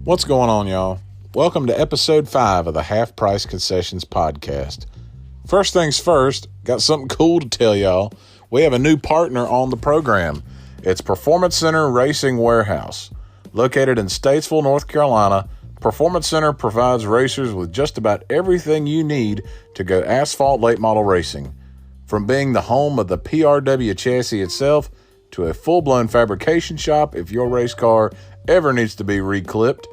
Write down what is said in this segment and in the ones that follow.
What's going on, y'all? Welcome to episode 5 of the Half Price Concessions podcast. First things first, got something cool to tell y'all. We have a new partner on the program. It's Performance Center Racing Warehouse. Located in Statesville, North Carolina, Performance Center provides racers with just about everything you need to go asphalt late model racing. From being the home of the PRW chassis itself to a full-blown fabrication shop if your race car ever needs to be reclipped,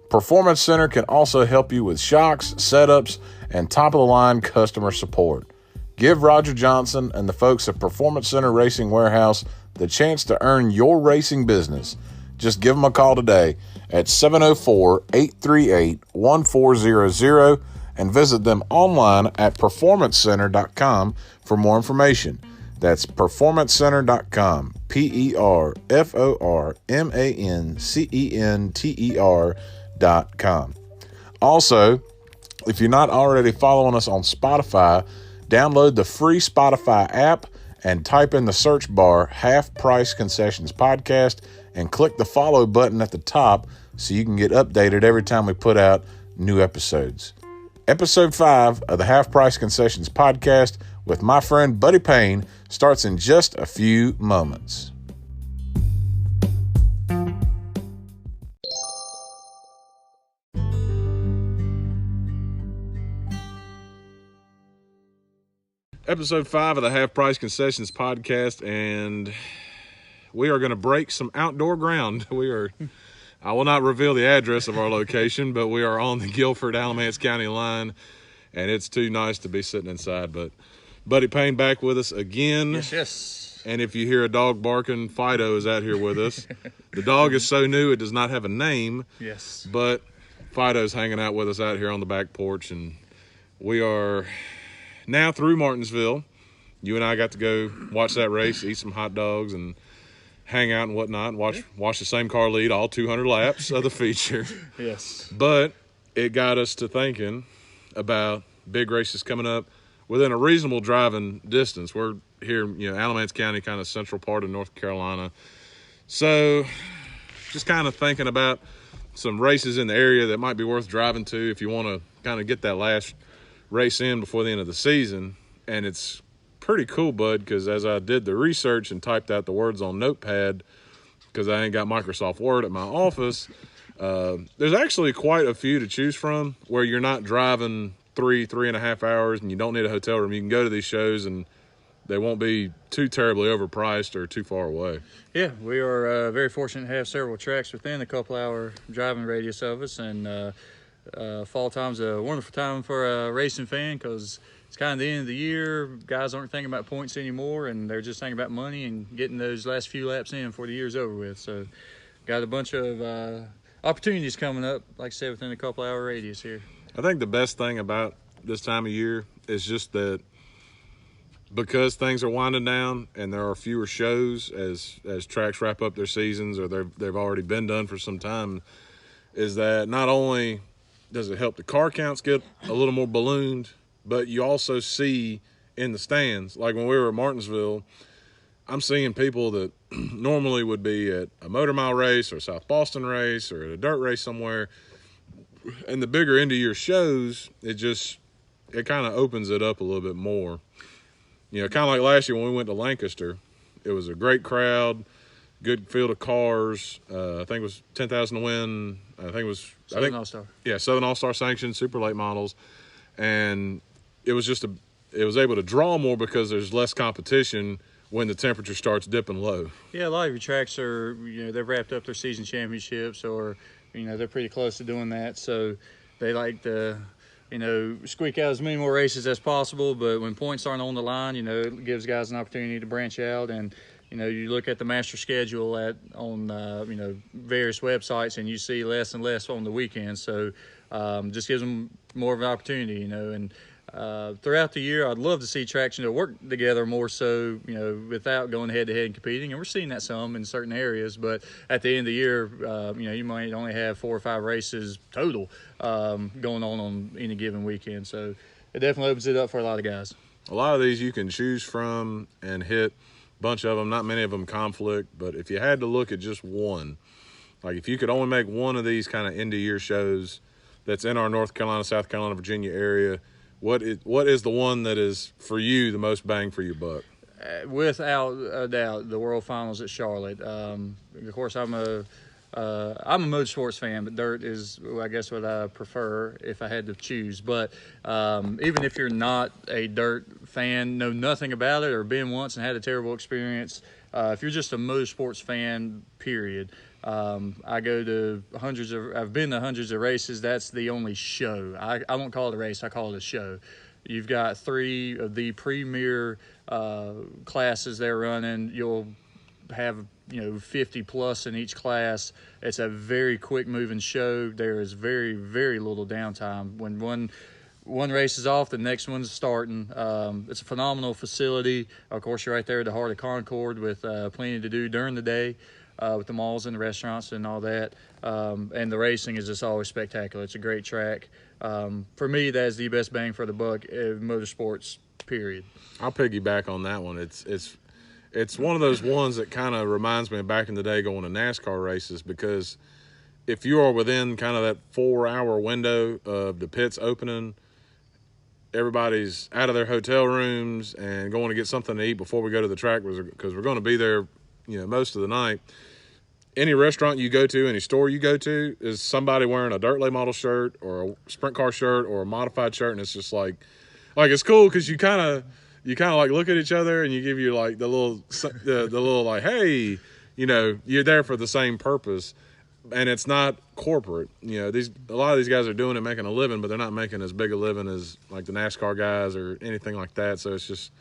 Performance Center can also help you with shocks, setups, and top-of-the-line customer support. Give Roger Johnson and the folks at Performance Center Racing Warehouse the chance to earn your racing business. Just give them a call today at 704-838-1400 and visit them online at performancecenter.com for more information. That's performancecenter.com, performancenter.com. Also, if you're not already following us on Spotify, download the free Spotify app and type in the search bar Half Price Concessions Podcast and click the follow button at the top so you can get updated every time we put out new episodes. Episode 5 of the Half Price Concessions Podcast with my friend Buddy Payne starts in just a few moments. Episode 5 of the Half Price Concessions Podcast, and we are going to break some outdoor ground. I will not reveal the address of our location, but we are on the Guilford-Alamance County line, and it's too nice to be sitting inside. But Buddy Payne back with us again. Yes. And if you hear a dog barking, Fido is out here with us. The dog is so new it does not have a name. Yes. But Fido's hanging out with us out here on the back porch, and we are now through Martinsville. You and I got to go watch that race, eat some hot dogs, and hang out and whatnot, and watch the same car lead all 200 laps of the feature. Yes. But it got us to thinking about big races coming up within a reasonable driving distance. We're here, Alamance County, kind of central part of North Carolina. So just kind of thinking about some races in the area that might be worth driving to if you want to kind of get that last race in before the end of the season. And it's pretty cool, Bud, because as I did the research and typed out the words on Notepad, because I ain't got Microsoft Word at my office, there's actually quite a few to choose from where you're not driving 3.5 hours and you don't need a hotel room. You can go to these shows and they won't be too terribly overpriced or too far away. Yeah, we are very fortunate to have several tracks within a couple-hour driving radius of us, and fall time's a wonderful time for a racing fan because it's kind of the end of the year. Guys aren't thinking about points anymore, and they're just thinking about money and getting those last few laps in before the year's over with. So got a bunch of opportunities coming up, like I said, within a couple-hour radius here. I think the best thing about this time of year is just that because things are winding down and there are fewer shows as tracks wrap up their seasons or they've already been done for some time, is that not only does it help the car counts get a little more ballooned, but you also see in the stands, like when we were at Martinsville, I'm seeing people that normally would be at a motor mile race or a South Boston race or at a dirt race somewhere. And the bigger end of your shows, it kind of opens it up a little bit more. Kind of like last year when we went to Lancaster, it was a great crowd, good field of cars. I think it was 10,000 to win. Southern All-Star. Yeah, Southern All-Star sanctioned, super late models. And it was able to draw more because there's less competition when the temperature starts dipping low. Yeah, a lot of your tracks are, they've wrapped up their season championships or, they're pretty close to doing that. So they like to, squeak out as many more races as possible. But when points aren't on the line, it gives guys an opportunity to branch out. And, you look at the master schedule on various websites and you see less and less on the weekends. So just gives them more of an opportunity, and throughout the year, I'd love to see tracks, work together more so, without going head-to-head and competing. And we're seeing that some in certain areas. But at the end of the year, you might only have 4 or 5 races total going on any given weekend. So it definitely opens it up for a lot of guys. A lot of these you can choose from and hit a bunch of them. Not many of them conflict. But if you had to look at just one, Like, if you could only make one of these kind of end-of-year shows that's in our North Carolina, South Carolina, Virginia area, what is the one that is, for you, the most bang for your buck? Without a doubt, the World Finals at Charlotte. Of course, I'm a motorsports fan, but dirt is, I guess, what I prefer if I had to choose. But even if you're not a dirt fan, know nothing about it, or been once and had a terrible experience, if you're just a motorsports fan, period, I've been to hundreds of races. That's the only show. I won't call it a race. I call it a show. You've got 3 of the premier classes they're running. You'll have 50 plus in each class. It's a very quick moving show. There is very, very little downtime. When one race is off, the next one's starting. It's a phenomenal facility. Of course, you're right there at the heart of Concord with plenty to do during the day with the malls and the restaurants and all that. And the racing is just always spectacular. It's a great track. For me, that is the best bang for the buck in motorsports, period. I'll piggyback on that one. It's one of those ones that kind of reminds me of back in the day going to NASCAR races, because if you are within kind of that 4-hour window of the pits opening, everybody's out of their hotel rooms and going to get something to eat before we go to the track, because we're going to be there, most of the night. Any restaurant you go to, any store you go to, is somebody wearing a dirt late model shirt or a sprint car shirt or a modified shirt, and it's just like it's cool because you kind of like look at each other and you give you like the little like, hey, you're there for the same purpose, and it's not corporate. A lot of these guys are doing it, making a living, but they're not making as big a living as like the NASCAR guys or anything like that. So it's just,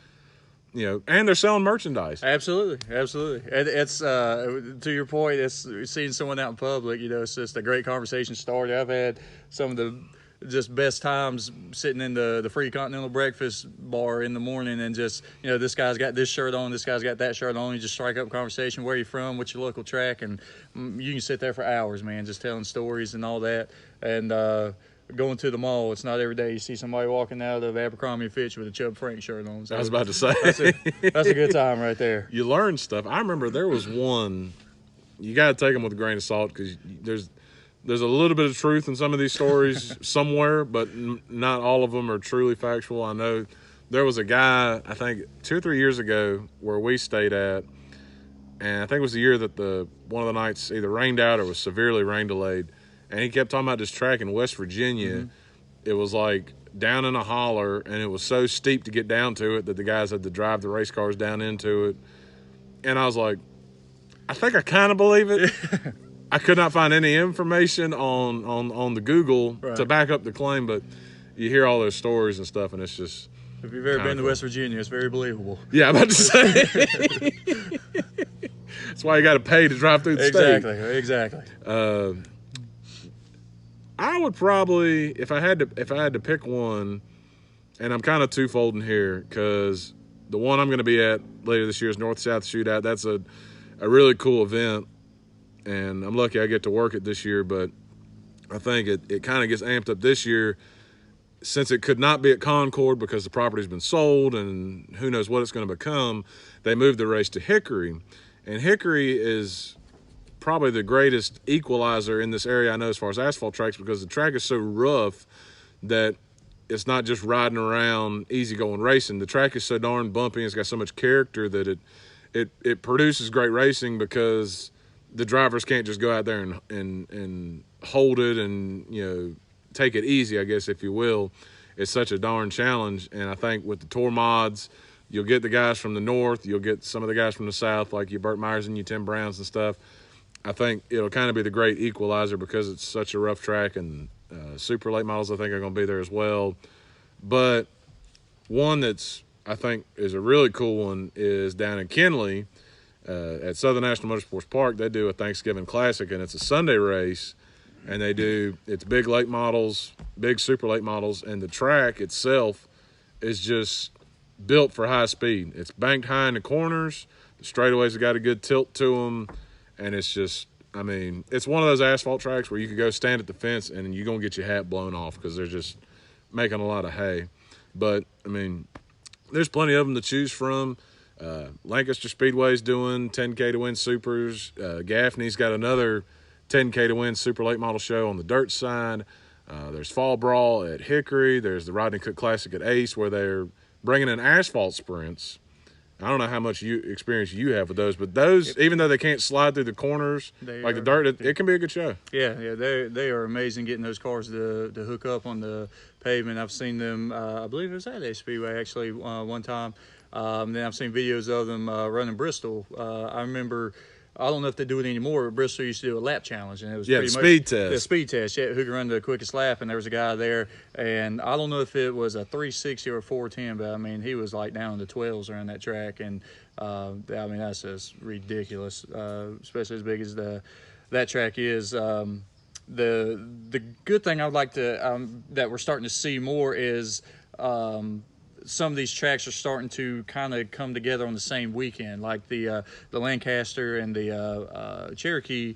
and they're selling merchandise. Absolutely. It's to your point, it's seeing someone out in public, it's just a great conversation starter. I've had some of the just best times sitting in the free continental breakfast bar in the morning, and just, this guy's got this shirt on, this guy's got that shirt on. You just strike up a conversation. Where are you from? What's your local track? And you can sit there for hours, man, just telling stories and all that. And, going to the mall, it's not every day you see somebody walking out of Abercrombie & Fitch with a Chubb Frank shirt on. So I was about to say. That's a good time right there. You learn stuff. I remember there was one, you got to take them with a grain of salt, because there's a little bit of truth in some of these stories somewhere, but not all of them are truly factual. I know there was a guy, I think 2 or 3 years ago, where we stayed at, and I think it was the year that one of the nights either rained out or was severely rain delayed. And he kept talking about this track in West Virginia. Mm-hmm. It was like down in a holler, and it was so steep to get down to it that the guys had to drive the race cars down into it. And I was like, I think I kind of believe it. I could not find any information on the Google to back up the claim, but you hear all those stories and stuff, and it's just. If you've ever been to West Virginia, it's very believable. Yeah, I'm about to say. That's why you got to pay to drive through the state. Exactly. I would probably, if I had to pick one, and I'm kind of twofold in here, because the one I'm going to be at later this year is North-South Shootout. That's a really cool event, and I'm lucky I get to work it this year, but I think it kind of gets amped up this year, since it could not be at Concord because the property's been sold and who knows what it's going to become. They moved the race to Hickory, and Hickory is probably the greatest equalizer in this area I know as far as asphalt tracks, because the track is so rough that it's not just riding around easygoing racing. The track is so darn bumpy, and it's got so much character that it produces great racing, because the drivers can't just go out there and hold it and take it easy, I guess, if you will. It's such a darn challenge. And I think with the tour mods, you'll get the guys from the north, you'll get some of the guys from the south, like your Burt Myers and your Tim Browns and stuff. I think it'll kind of be the great equalizer, because it's such a rough track, and super late models I think are going to be there as well. But one that's, I think, is a really cool one is down in Kenley at Southern National Motorsports Park. They do a Thanksgiving Classic, and it's a Sunday race, and it's big late models, big super late models, and the track itself is just built for high speed. It's banked high in the corners. The straightaways have got a good tilt to them. And it's just, it's one of those asphalt tracks where you could go stand at the fence and you're going to get your hat blown off, because they're just making a lot of hay. But, there's plenty of them to choose from. Lancaster Speedway's doing 10K to win supers. Gaffney's got another 10K to Win Super Late Model Show on the dirt side. There's Fall Brawl at Hickory. There's the Rodney Cook Classic at Ace, where they're bringing in asphalt sprints. I don't know how much experience you have with those, but those, even though they can't slide through the corners like the dirt, it can be a good show. Yeah, they are amazing getting those cars to hook up on the pavement. I've seen them, I believe it was at Ace Speedway actually one time. Then I've seen videos of them running Bristol. I remember, I don't know if they do it anymore, but Bristol used to do a lap challenge, and it was pretty much the speed test. Yeah, who can run the quickest lap, and there was a guy there, and I don't know if it was a 360 or a 410, but I mean he was like down in the 12s around that track, and I mean that's just ridiculous, especially as big as that track is. The good thing I would like to that we're starting to see more is. Some of these tracks are starting to kind of come together on the same weekend, like the Lancaster and the Cherokee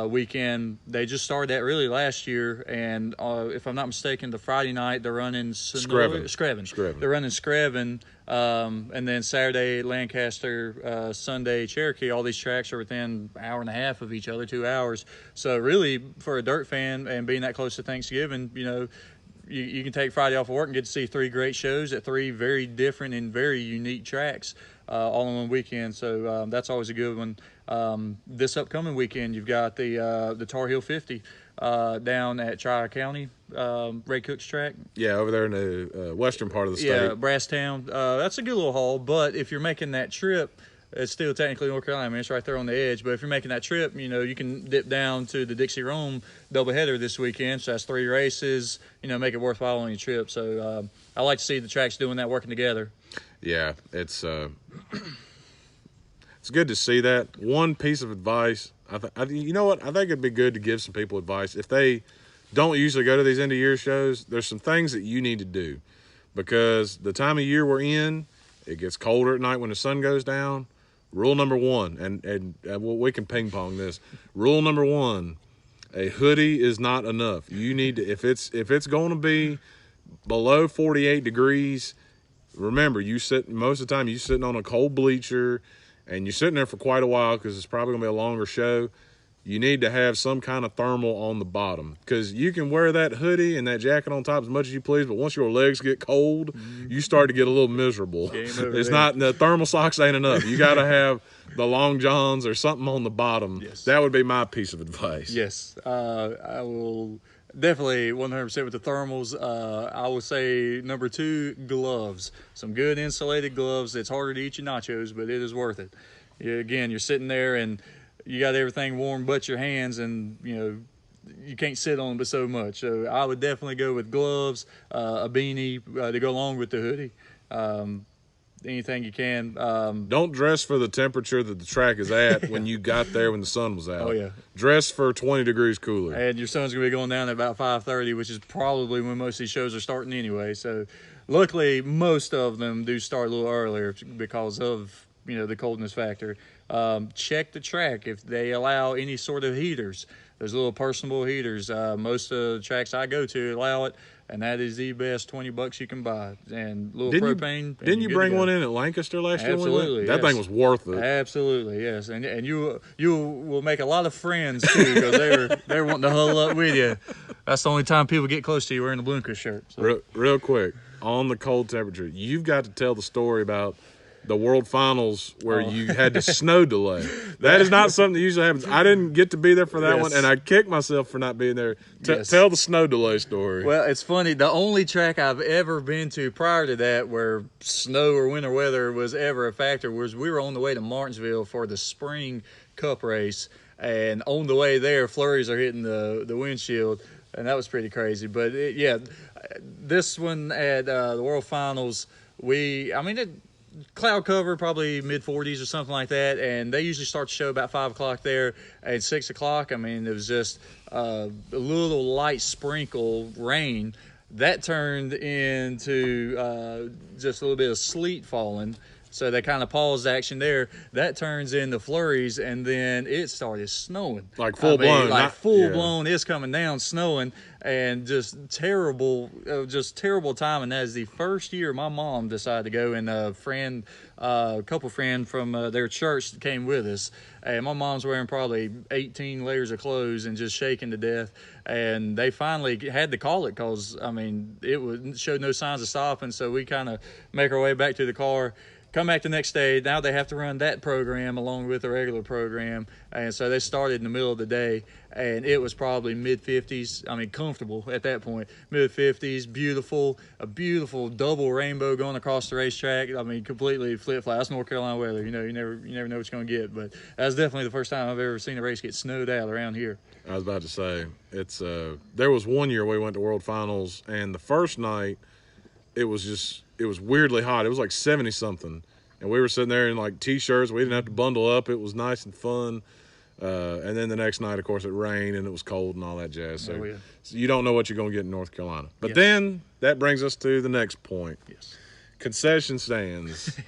weekend. They just started that really last year, and if I'm not mistaken, the Friday night they're running Screven. They're running Screven, and then Saturday Lancaster, Sunday Cherokee. All these tracks are within an hour and a half of each other, 2 hours. So really, for a dirt fan and being that close to Thanksgiving, you know. You can take Friday off of work and get to see 3 great shows at 3 very different and very unique tracks all in one weekend. So that's always a good one. This upcoming weekend, you've got the Tar Heel 50 down at Tri-County, Ray Cook's track. Yeah, over there in the western part of the state. Yeah, Brasstown. That's a good little haul, but if you're making that trip, it's still technically North Carolina. I mean, it's right there on the edge. But if you're making that trip, you know, you can dip down to the Dixie Rome doubleheader this weekend. So that's 3 races. You know, make it worthwhile on your trip. So I like to see the tracks doing that, working together. Yeah, it's good to see that. One piece of advice, you know what? I think it'd be good to give some people advice. If they don't usually go to these end-of-year shows, there's some things that you need to do. Because the time of year we're in, it gets colder at night when the sun goes down. Rule number 1, and we can ping pong this. Rule number 1: a hoodie is not enough. You need to, if it's going to be below 48 degrees. Remember, most of the time you're sitting on a cold bleacher, and you're sitting there for quite a while because it's probably going to be a longer show. You need to have some kind of thermal on the bottom, because you can wear that hoodie and that jacket on top as much as you please, but once your legs get cold, you start to get a little miserable. It's not, the thermal socks ain't enough. You got to have the long johns or something on the bottom. Yes. That would be my piece of advice. Yes, I will definitely 100% with the thermals. I would say number 2, gloves. Some good insulated gloves. It's harder to eat your nachos, but it is worth it. Again, you're sitting there and you got everything warm but your hands, and you know you can't sit on them but so much. So I would definitely go with gloves, a beanie to go along with the hoodie. Anything you can. Don't dress for the temperature that the track is at when you got there when the sun was out. Oh yeah. Dress for 20 degrees cooler. And your sun's gonna be going down at about 5:30, which is probably when most of these shows are starting anyway. So luckily most of them do start a little earlier because of the coldness factor. Check the track if they allow any sort of heaters. There's little personable heaters. Most of the tracks I go to allow it, and that is the best $20 you can buy. And propane. Didn't you bring one in at Lancaster last year? Absolutely. That thing was worth it. Absolutely, yes. And you will make a lot of friends too, because they're wanting to huddle up with you. That's the only time people get close to you wearing the Bloomquist shirt. So. Real quick, on the cold temperature, you've got to tell the story about the World Finals where you had the snow delay. That is not something that usually happens. I didn't get to be there for that one, and I kicked myself for not being there. Tell the snow delay story. Well, it's funny. The only track I've ever been to prior to that where snow or winter weather was ever a factor was we were on the way to Martinsville for the Spring Cup race, and on the way there, flurries are hitting the windshield, and that was pretty crazy. But, this one at the World Finals, cloud cover, probably mid-40s or something like that, and they usually start the show about 5 o'clock there. At 6 o'clock, it was just a little light sprinkle rain. That turned into just a little bit of sleet falling, So they kind of paused action there. That turns into flurries, and then it started snowing. Like full-blown. Like full-blown, it's coming down, snowing, and just terrible time. And that is the first year my mom decided to go, and a couple friend from their church came with us. And my mom's wearing probably 18 layers of clothes and just shaking to death. And they finally had to call it because, it showed no signs of stopping. So we kind of make our way back to the car. Come back the next day. Now they have to run that program along with the regular program. And so they started in the middle of the day, and it was probably mid-50s. Comfortable at that point. Mid-50s, a beautiful double rainbow going across the racetrack. Completely flip-flop. That's North Carolina weather. You never know what you're going to get. But that's definitely the first time I've ever seen a race get snowed out around here. I was about to say, it's there was one year we went to World Finals, and the first night it was weirdly hot. It was like 70-something, and we were sitting there in like T-shirts. We didn't have to bundle up. It was nice and fun. And then the next night, of course, it rained and it was cold and all that jazz. So, so you don't know what you're going to get in North Carolina. But then that brings us to the next point. Yes. Concession stands.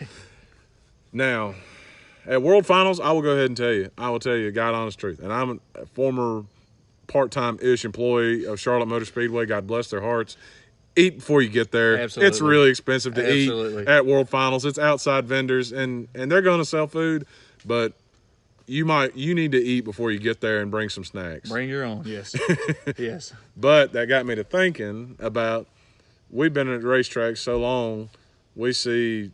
Now, at World Finals, I will go ahead and tell you. I will tell you, God honest truth. And I'm a former part-time-ish employee of Charlotte Motor Speedway. God bless their hearts. Eat before you get there. Absolutely. It's really expensive to eat at World Finals. It's outside vendors, and they're going to sell food, but you need to eat before you get there and bring some snacks. Bring your own, yes. Yes. But that got me to thinking about, we've been at the racetrack so long, we see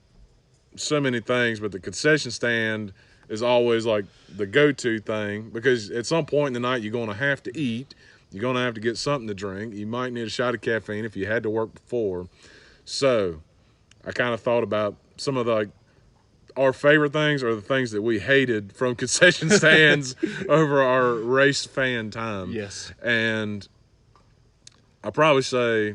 so many things, but the concession stand is always like the go-to thing, because at some point in the night you're going to have to eat. You're going to have to get something to drink. You might need a shot of caffeine if you had to work before. So I kind of thought about some of our favorite things, or the things that we hated from concession stands over our race fan time. Yes. And I'll probably say,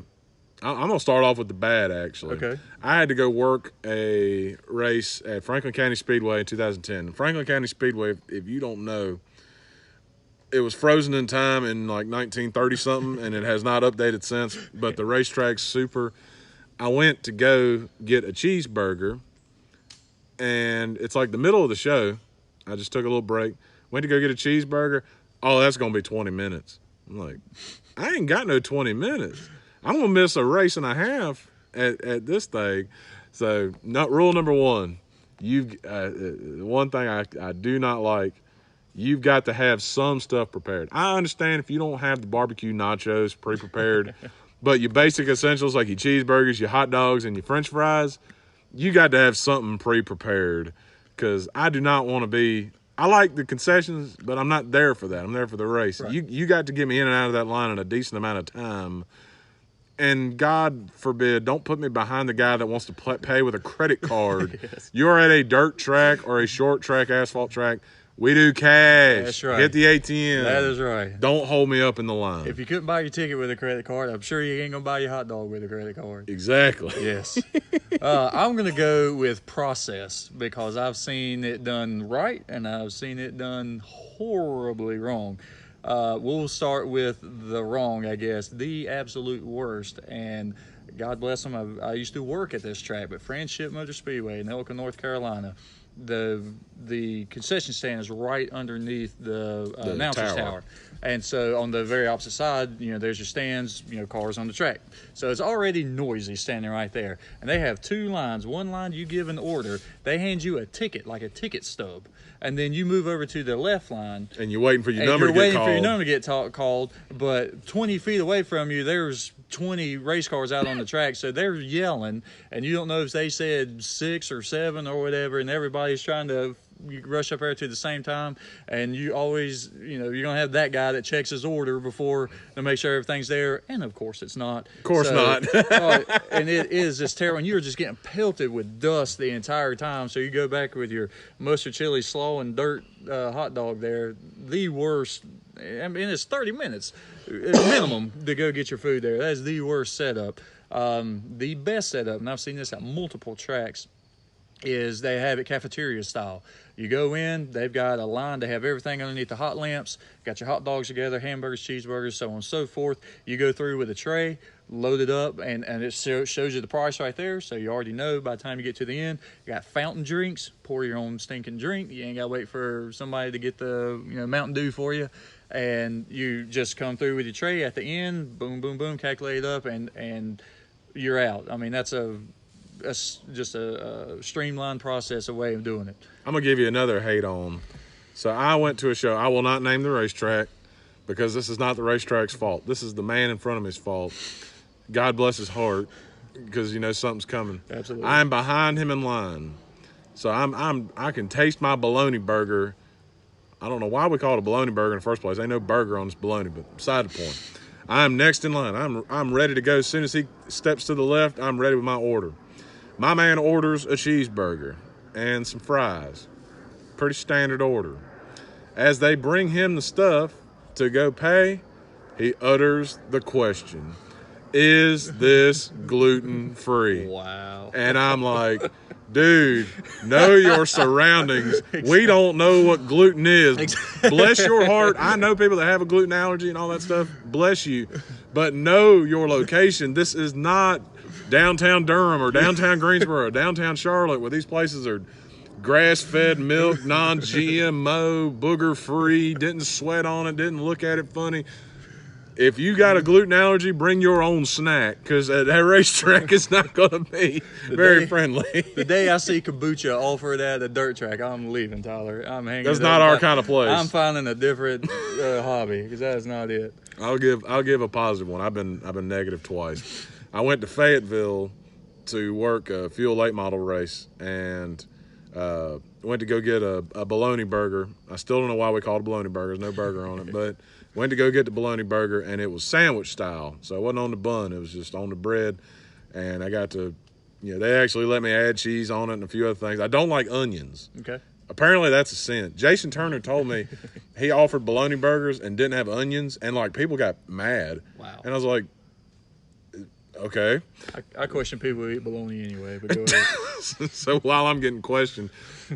I'm going to start off with the bad, actually. Okay. I had to go work a race at Franklin County Speedway in 2010. Franklin County Speedway, if you don't know, it was frozen in time in like 1930-something, and it has not updated since, but the racetrack's super. I went to go get a cheeseburger, and it's like the middle of the show. I just took a little break. Went to go get a cheeseburger. Oh, that's going to be 20 minutes. I'm like, I ain't got no 20 minutes. I'm going to miss a race and a half at this thing. So rule number one, one thing I do not like, you've got to have some stuff prepared. I understand if you don't have the barbecue nachos pre-prepared, but your basic essentials like your cheeseburgers, your hot dogs, and your french fries, you got to have something pre-prepared, because I do not want to be – I like the concessions, but I'm not there for that. I'm there for the race. Right. You got to get me in and out of that line in a decent amount of time. And God forbid, don't put me behind the guy that wants to pay with a credit card. Yes. You're at a dirt track or a short track, asphalt track. We do cash. That's right. Hit the ATM. That is right. Don't hold me up in the line. If you couldn't buy your ticket with a credit card, I'm sure you ain't going to buy your hot dog with a credit card. Exactly. Yes. I'm going to go with process, because I've seen it done right and I've seen it done horribly wrong. We'll start with the wrong, I guess, the absolute worst. And God bless them, I used to work at this track, but Friendship Motor Speedway in Elko, North Carolina. The concession stand is right underneath the announcer's tower. And so on the very opposite side, there's your stands, cars on the track. So it's already noisy standing right there. And they have two lines. One line, you give an order. They hand you a ticket, like a ticket stub. And then you move over to the left line. And you're waiting for your number to get called. You're waiting for your number to get called. But 20 feet away from you, there's 20 race cars out on the track. So they're yelling. And you don't know if they said 6 or 7 or whatever. And everybody's trying to rush up there to the same time. And you always, you're going to have that guy that checks his order before to make sure everything's there. And, of course, it's not. Of course not. And it is just terrible. And you're just getting pelted with dust the entire time. So you go back with your mustard, chili, slaw, and dirt hot dog there. The worst. It's 30 minutes minimum to go get your food there. That is the worst setup. The best setup, and I've seen this at multiple tracks, is they have it cafeteria style. You go in, they've got a line, they have everything underneath the hot lamps, got your hot dogs together, hamburgers, cheeseburgers, so on and so forth. You go through with a tray, load it up, and it shows you the price right there, so you already know by the time you get to the end. You got fountain drinks, pour your own stinking drink. You ain't got to wait for somebody to get the Mountain Dew for you. And you just come through with your tray at the end, boom, boom, boom, calculate it up, and you're out. I mean, that's just a streamlined process, a way of doing it. I'm going to give you another hate on. So I went to a show. I will not name the racetrack because this is not the racetrack's fault. This is the man in front of me's fault. God bless his heart, because something's coming. Absolutely. I'm behind him in line. So I can taste my bologna burger. I don't know why we call it a bologna burger in the first place. Ain't no burger on this bologna, but beside the point. I'm next in line. I'm ready to go. As soon as he steps to the left, I'm ready with my order. My man orders a cheeseburger and some fries. Pretty standard order. As they bring him the stuff to go pay, he utters the question, "Is this gluten-free?" Wow. And I'm like, dude, know your surroundings. Exactly. We don't know what gluten is. Exactly. Bless your heart. I know people that have a gluten allergy and all that stuff. Bless you. But know your location. This is not downtown Durham or downtown Greensboro, downtown Charlotte, where these places are grass-fed milk, non-GMO, booger-free, didn't sweat on it, didn't look at it funny. If you got a gluten allergy, bring your own snack, because that racetrack is not going to be very friendly. The day I see kombucha offered at a dirt track, I'm leaving, Tyler. I'm hanging. That's not our kind of place. I'm finding a different hobby, because that is not it. I'll give a positive one. I've been negative twice. I went to Fayetteville to work a fuel late model race, and went to go get a bologna burger. I still don't know why we call it a bologna burger. There's no burger on it, but went to go get the bologna burger, and it was sandwich style. So it wasn't on the bun. It was just on the bread. And I got to, they actually let me add cheese on it and a few other things. I don't like onions. Okay. Apparently that's a sin. Jason Turner told me he offered bologna burgers and didn't have onions, and people got mad. Wow. And I was like, okay. I question people who eat bologna anyway, but go ahead. So while I'm getting questioned,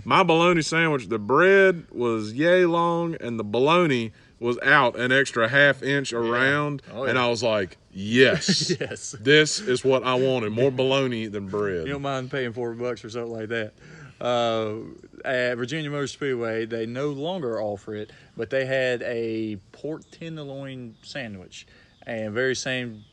my bologna sandwich, the bread was yay long and the bologna was out an extra half inch around. Yeah. Oh, yeah. And I was like, yes, yes, this is what I wanted. More bologna than bread. You don't mind paying $4 for something like that. At Virginia Motor Speedway, they no longer offer it, but they had a pork tenderloin sandwich. And very same,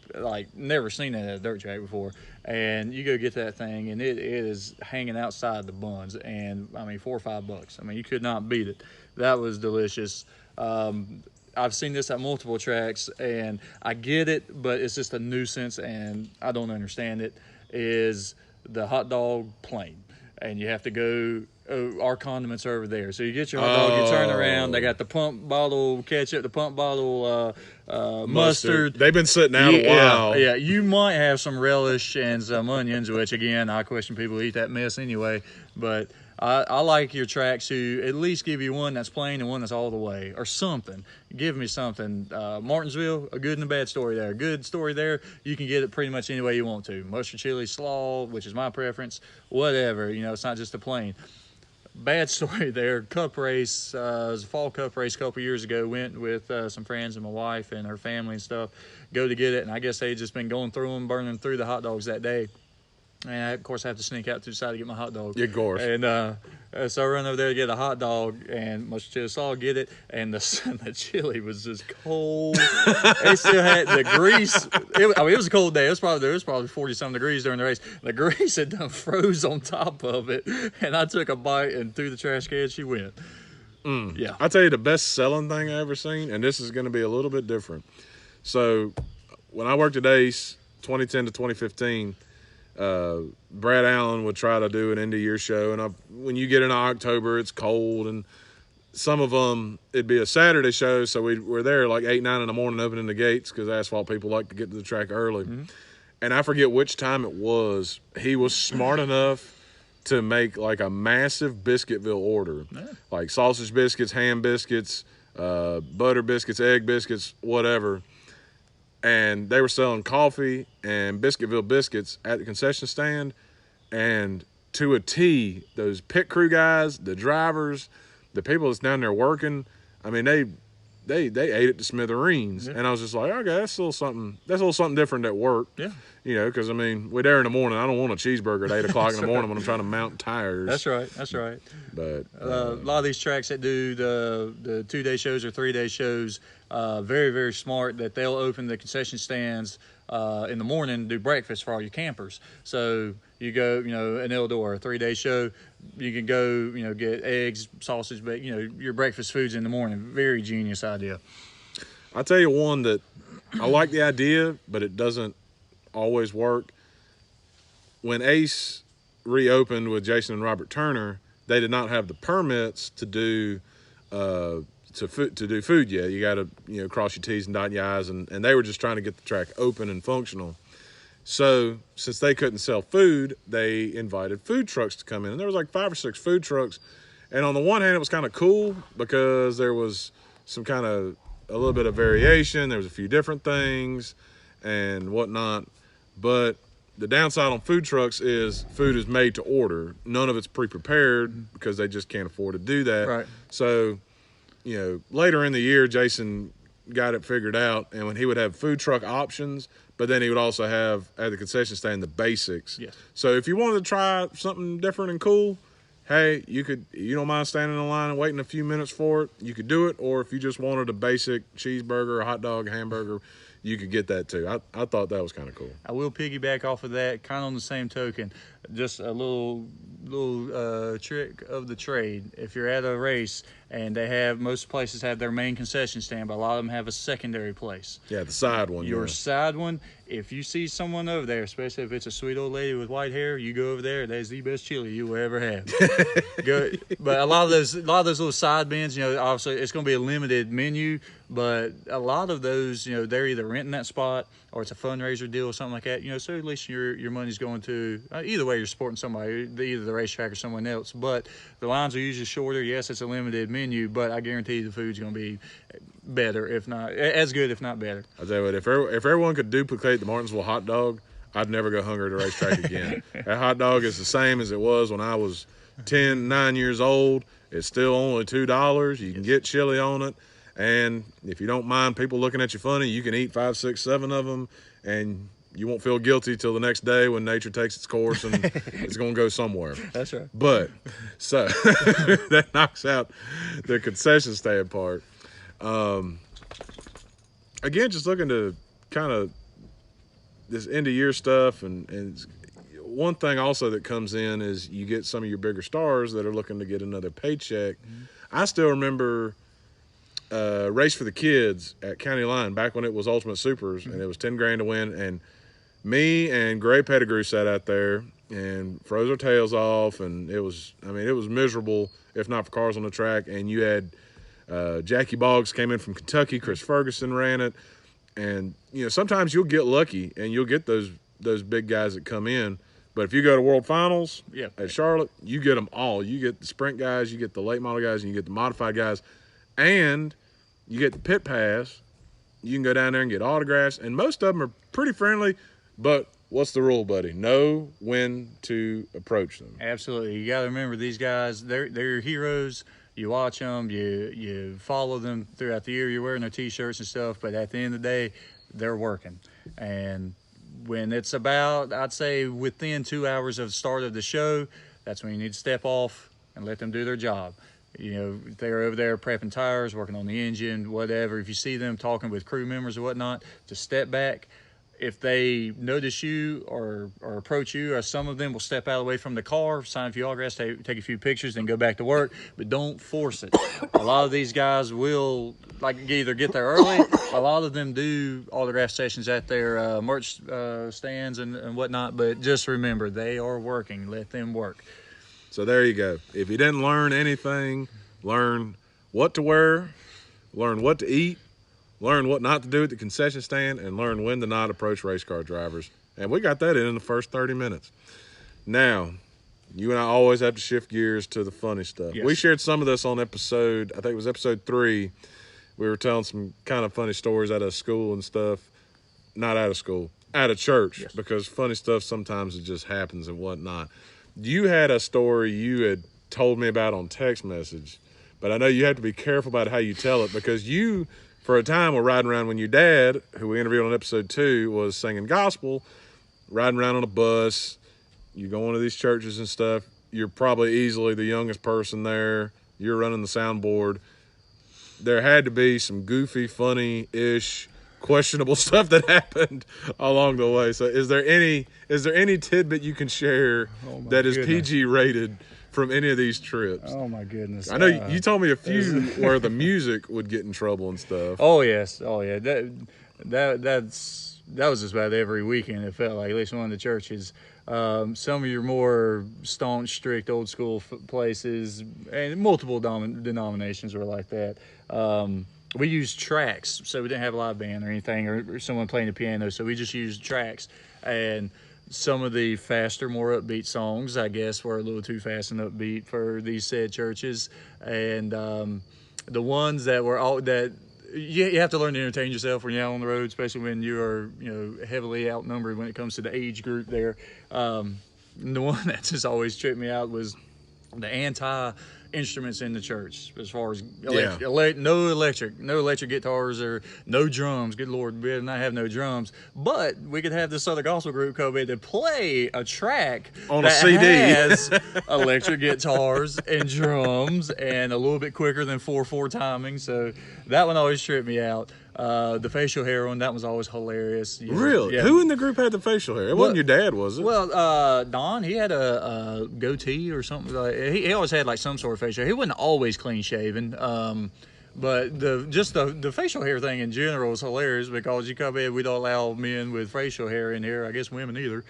never seen that at a dirt track before. And you go get that thing, and it is hanging outside the buns. And, $4 or $5. You could not beat it. That was delicious. I've seen this at multiple tracks, and I get it, but it's just a nuisance, and I don't understand it, is the hot dog plane. And you have to go, our condiments are over there. So you get your hot dog, you turn around, they got the pump bottle ketchup, the pump bottle mustard. They've been sitting out a while. Yeah, you might have some relish and some onions, which, again, I question people who eat that mess anyway. But I like your tracks who at least give you one that's plain and one that's all the way, or something. Give me something. Martinsville, a good and a bad story there. Good story there. You can get it pretty much any way you want to. Mustard, chili, slaw, which is my preference. Whatever. It's not just a plain. Bad story there. Cup race. It was a fall cup race a couple years ago. Went with some friends and my wife and her family and stuff. Go to get it, and I guess they'd just been going through them, burning through the hot dogs that day. And I, of course, have to sneak out to the side to get my hot dog. Yeah, of course. And so I run over there to get a hot dog, and mustard chili sauce, get it, and the chili was just cold. It still had the grease. It was a cold day. There was probably 40-something degrees during the race. The grease had done froze on top of it, and I took a bite, and through the trash can she went. Yeah. I'll tell you the best selling thing I ever seen, and this is going to be a little bit different. So when I worked at Ace, 2010 to 2015, Brad Allen would try to do an end-of-year show, and when you get into October, it's cold, and some of them, it'd be a Saturday show, so we're there like 8, 9 in the morning opening the gates because asphalt people like to get to the track early. Mm-hmm. And I forget which time it was. He was smart enough to make like a massive Biscuitville order, like sausage biscuits, ham biscuits, butter biscuits, egg biscuits, whatever. And they were selling coffee and Biscuitville biscuits at the concession stand, and to a T, those pit crew guys, the drivers, the people that's down there working, I mean, they ate it to smithereens. Yeah. And I was just like, okay, that's a little something different at work. Yeah. You know, because, I mean, we're there in the morning. I don't want a cheeseburger at 8 o'clock in the morning when I'm trying to mount tires. That's right. But a lot of these tracks that do the 2-day shows or 3-day shows, very, very smart that they'll open the concession stands in the morning and do breakfast for all your campers. So you go, an Eldor, a 3-day show, you can go, get eggs, sausage, but, your breakfast foods in the morning. Very genius idea. I'll tell you one that I like the idea, but it doesn't always work. When Ace reopened with Jason and Robert Turner, they did not have the permits to do food yet. You got to cross your T's and dot your I's, and they were just trying to get the track open and functional. So since they couldn't sell food, they invited food trucks to come in, and there was like 5 or 6 food trucks. And on the one hand, it was kind of cool because there was some kind of a little bit of variation. There was a few different things and whatnot. But the downside on food trucks is food is made to order. None of it's pre-prepared because they just can't afford to do that. Right. So, later in the year, Jason got it figured out, and when he would have food truck options, but then he would also have at the concession stand the basics. Yes. So if you wanted to try something different and cool, hey, you don't mind standing in line and waiting a few minutes for it, you could do it. Or if you just wanted a basic cheeseburger, a hot dog, a hamburger, you could get that too. I thought that was kind of cool. I will piggyback off of that, kind of on the same token. Just a little trick of the trade. If you're at a race and most places have their main concession stand, but a lot of them have a secondary place. Yeah, the side one. Your side one, if you see someone over there, especially if it's a sweet old lady with white hair, you go over there. That's the best chili you will ever have. Good. But a lot of those little side bins, obviously it's going to be a limited menu, but a lot of those, they're either renting that spot or it's a fundraiser deal or something like that. So at least your money's going to either way you're supporting somebody, either the racetrack or someone else. But the lines are usually shorter. Yes, it's a limited menu, but I guarantee you the food's going to be better, if not as good, if not better. I'll tell you what, if everyone could duplicate the Martinsville hot dog, I'd never go hungry at a racetrack again. That hot dog is the same as it was when I was 9 years old. It's still only $2. You can get chili on it. And if you don't mind people looking at you funny, you can eat 5, 6, 7 of them, and you won't feel guilty till the next day when nature takes its course and it's going to go somewhere. That's right. But, so, that knocks out the concession stand part. Again, just looking to kind of this end-of-year stuff, and one thing also that comes in is you get some of your bigger stars that are looking to get another paycheck. Mm-hmm. I still remember Race for the Kids at County Line back when it was Ultimate Supers, and it was $10,000 to win. And me and Gray Pettigrew sat out there and froze our tails off, and it was miserable if not for cars on the track. And you had Jackie Boggs came in from Kentucky, Chris Ferguson ran it, and sometimes you'll get lucky and you'll get those big guys that come in. But if you go to World Finals at Charlotte, you get them all. You get the sprint guys, you get the late model guys, and you get the modified guys, and you get the pit pass. You can go down there and get autographs, and most of them are pretty friendly. But what's the rule, buddy? Know when to approach them. Absolutely. You got to remember these guys, they're your heroes. You watch them, you follow them throughout the year. You're wearing their T-shirts and stuff, but at the end of the day, they're working. And when it's about, I'd say, within 2 hours of the start of the show, that's when you need to step off and let them do their job. They're over there prepping tires, working on the engine, whatever. If you see them talking with crew members or whatnot, just step back. If they notice you or approach you, or some of them will step out of the way from the car, sign a few autographs, take a few pictures, then go back to work. But don't force it. A lot of these guys will either get there early. A lot of them do autograph sessions at their merch stands and whatnot. But just remember, they are working. Let them work. So there you go. If you didn't learn anything, learn what to wear, learn what to eat, learn what not to do at the concession stand, and learn when to not approach race car drivers. And we got that in the first 30 minutes. Now, you and I always have to shift gears to the funny stuff. Yes. We shared some of this on episode, I think it was episode 3. We were telling some kind of funny stories out of school and stuff. Not out of school, out of church, yes. Because funny stuff sometimes it just happens and whatnot. you had a story you had told me about on text message, but I know you have to be careful about how you tell it because you, for a time, were riding around when your dad, who we interviewed on episode 2, was singing gospel, riding around on a bus. You go into these churches and stuff. You're probably easily the youngest person there. You're running the soundboard. There had to be some goofy, funny-ish, questionable stuff that happened along the way. So is there any tidbit you can share that is PG rated from any of these trips? Oh my goodness. I know you told me a few where the music would get in trouble and stuff. Oh yes. Oh yeah. That was just about every weekend. It felt like, at least one of the churches. Some of your more staunch, strict, old school places, and multiple denominations were like that. We used tracks, so we didn't have a live band or anything, or someone playing the piano. So we just used tracks, and some of the faster, more upbeat songs, I guess, were a little too fast and upbeat for these said churches. And the ones that were all that you have to learn to entertain yourself when you're out on the road, especially when you are heavily outnumbered when it comes to the age group there. The one that just always tripped me out was the anti-instruments in the church, as far as no electric guitars or no drums. Good Lord, we did not have no drums, but we could have this other gospel group come in to play a track on that a CD has electric guitars and drums and a little bit quicker than 4/4 timing. So that one always tripped me out. The facial hair one, that was always hilarious. Really? Yeah. Who in the group had the facial hair? It wasn't your dad, was it? Well, Don, he had a goatee or something. He always had like some sort of facial hair. He wasn't always clean shaven. But the facial hair thing in general is hilarious because you come in, we don't allow men with facial hair in here. I guess women either.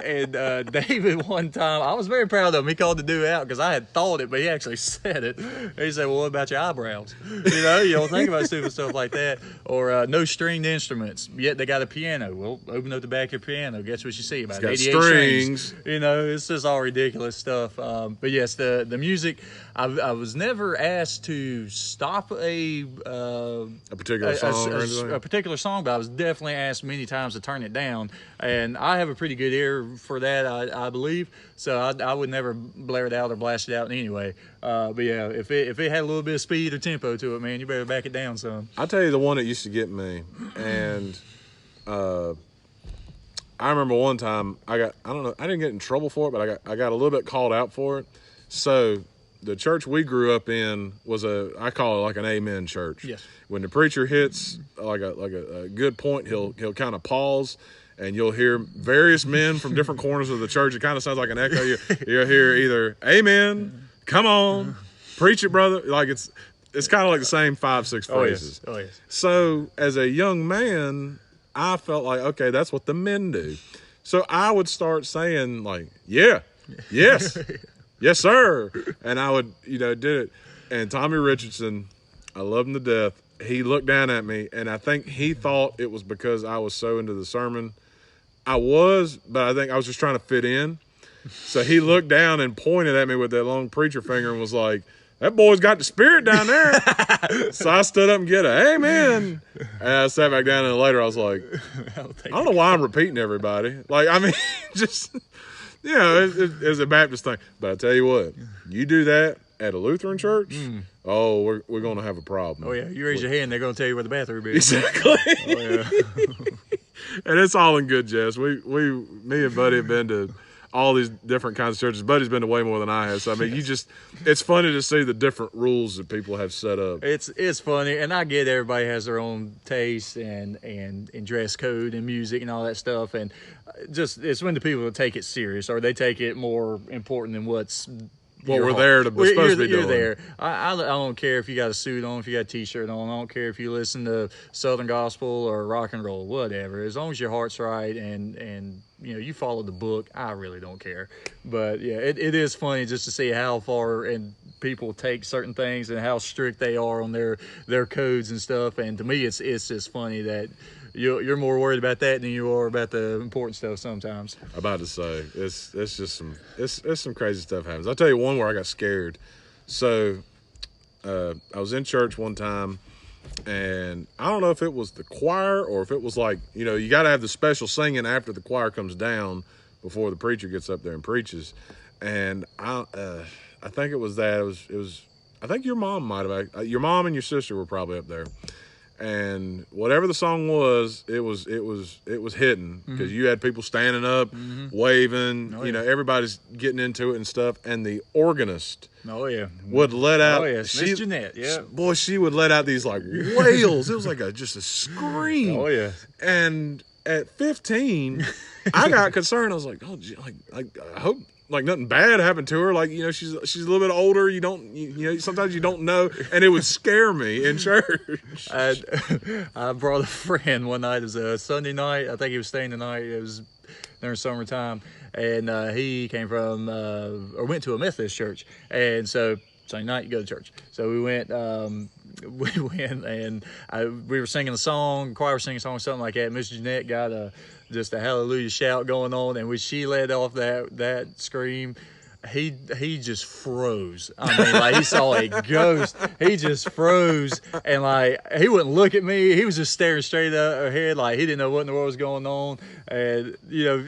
And David, one time, I was very proud of him. He called the dude out because I had thought it, but he actually said it. He said, "Well, what about your eyebrows? You don't think about stupid stuff like that." Or no stringed instruments, yet they got a piano. Well, open up the back of your piano. Guess what you see? About 88 strings. It's just all ridiculous stuff. But yes, the music. I was never asked to stop a particular song or anything? A particular song, but I was definitely asked many times to turn it down. And I have a pretty good ear for that, I believe. So I would never blare it out or blast it out in any way. But yeah, if it had a little bit of speed or tempo to it, man, you better back it down some. I'll tell you the one that used to get me, and I remember one time I didn't get in trouble for it, but I got a little bit called out for it. So the church we grew up in was I call it like an amen church. Yes. When the preacher hits like a good point, he'll kind of pause, and you'll hear various men from different corners of the church. It kind of sounds like an echo. You'll hear either amen, come on, preach it, brother. Like it's kind of like the same 5-6 phrases. Oh yes. So as a young man, I felt like, okay, that's what the men do. So I would start saying like, yeah, yes. Yes, sir. And I would, did it. And Tommy Richardson, I love him to death. He looked down at me, and I think he thought it was because I was so into the sermon. I was, but I think I was just trying to fit in. So he looked down and pointed at me with that long preacher finger and was like, "That boy's got the spirit down there." So I stood up and get a amen. And I sat back down, and later I was like, I don't know why I'm repeating everybody. Like, I mean, just... it's a Baptist thing. But I tell you what, you do that at a Lutheran church, we're going to have a problem. Oh, yeah. You raise your hand, they're going to tell you where the bathroom is. Exactly. Oh, yeah. And it's all in good jest. Me and Buddy have been to all these different kinds of churches. Buddy's been to way more than I have. So, I mean, it's funny to see the different rules that people have set up. It's funny, and I get everybody has their own taste and dress code and music and all that stuff, and it's when the people take it serious or they take it more important than what we're there to supposed to be doing. You're there. I don't care if you got a suit on, if you got a T-shirt on. I don't care if you listen to Southern gospel or rock and roll, whatever. As long as your heart's right and you follow the book, I really don't care. But yeah, it is funny just to see how far and people take certain things and how strict they are on their codes and stuff. And to me, it's just funny that you're more worried about that than you are about the important stuff sometimes. I'm about to say it's just some crazy stuff happens. I'll tell you one where I got scared. So I was in church one time, And I don't know if it was the choir or if it was like, you got to have the special singing after the choir comes down before the preacher gets up there and preaches. And I think it was that. It was. I think your mom might have. Your mom and your sister were probably up there. And whatever the song was, it was hitting because you had people standing up, waving. Oh, yeah. Everybody's getting into it and stuff. And the organist, would let out. Oh yes, Miss Jeanette. Yeah, boy, she would let out these like wails. It was like just a scream. Oh yeah. And at 15, I got concerned. I was like, oh, I hope. Like nothing bad happened to her. Like, she's a little bit older. Sometimes you don't know. And it would scare me in church. I brought a friend one night. It was a Sunday night. I think he was staying the night. It was during summertime. And he came from, or went to a Methodist church. And so Sunday night, you go to church. So we went, and we were singing a song, the choir was singing a song, something like that. Miss Jeanette got just a hallelujah shout going on, and when she let off that scream, he just froze. I mean, like he saw a ghost. He just froze, and like he wouldn't look at me. He was just staring straight ahead, like he didn't know what in the world was going on. And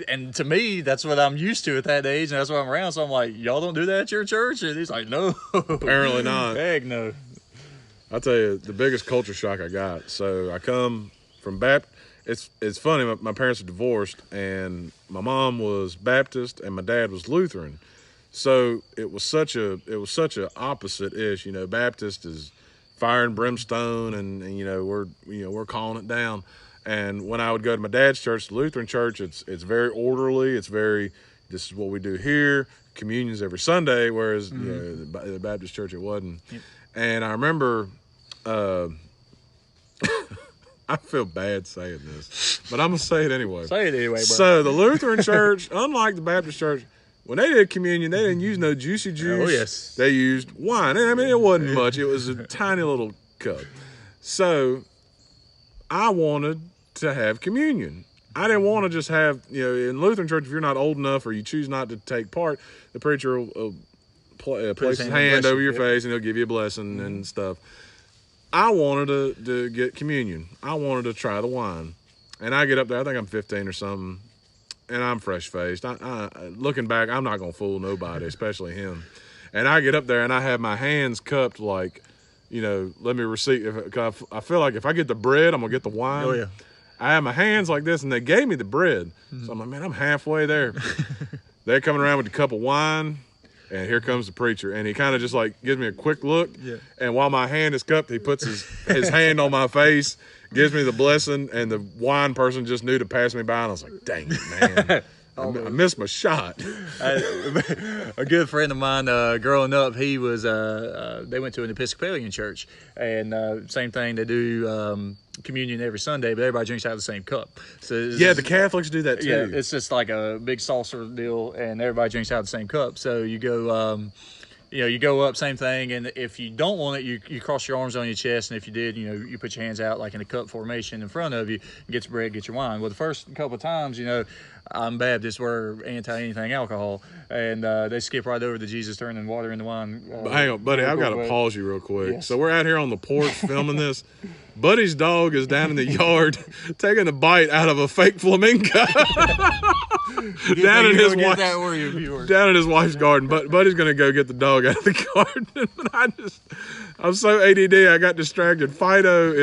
and to me, that's what I'm used to at that age, and that's what I'm around. So I'm like, y'all don't do that at your church? And he's like, no, apparently not. Heck no. I'll tell you the biggest culture shock I got. So I come from Baptist. It's funny. My parents are divorced, and my mom was Baptist, and my dad was Lutheran. So it was such a opposite ish. Baptist is fire and brimstone, and we're calling it down. And when I would go to my dad's church, the Lutheran church, it's very orderly. It's very, this is what we do here. Communion's every Sunday, whereas the Baptist church it wasn't. Yep. And I remember. I feel bad saying this, but I'm going to say it anyway. Say it anyway, bro. So the Lutheran church, unlike the Baptist church, when they did communion, they didn't use no juicy juice. Oh, yes. They used wine. I mean, it wasn't much. It was a tiny little cup. So I wanted to have communion. I didn't want to just have, in Lutheran church, if you're not old enough or you choose not to take part, the preacher will place his hand over your face and he'll give you a blessing and stuff. I wanted to get communion. I wanted to try the wine. And I get up there, I think I'm 15 or something, and I'm fresh-faced. Looking back, I'm not going to fool nobody, especially him. And I get up there, and I have my hands cupped like, let me receive. I feel like if I get the bread, I'm going to get the wine. Oh, yeah. I have my hands like this, and they gave me the bread. So I'm like, man, I'm halfway there. They're coming around with a cup of wine. And here comes the preacher, and he kind of just like gives me a quick look. Yeah. And while my hand is cupped, he puts his hand on my face, gives me the blessing, and the wine person just knew to pass me by. And I was like, dang it, man. I missed my shot. A good friend of mine, growing up, he was, they went to an Episcopalian church, and same thing, they do communion every Sunday, but everybody drinks out of the same cup. So the Catholics do that too. Yeah, it's just like a big saucer deal, and everybody drinks out of the same cup. So you go, you go up, same thing, and if you don't want it, you cross your arms on your chest, and if you did, you put your hands out like in a cup formation in front of you, get your bread, get your wine. Well, the first couple of times, I'm Baptist, we're anti-anything alcohol, and they skip right over the Jesus turning water into wine. Hang on, buddy, I've got to pause you real quick. Yes. So we're out here on the porch filming this. Buddy's dog is down in the yard taking a bite out of a fake flamingo. down in his wife's garden. But Buddy's going to go get the dog out of the garden. But I'm so ADD, I got distracted. Fido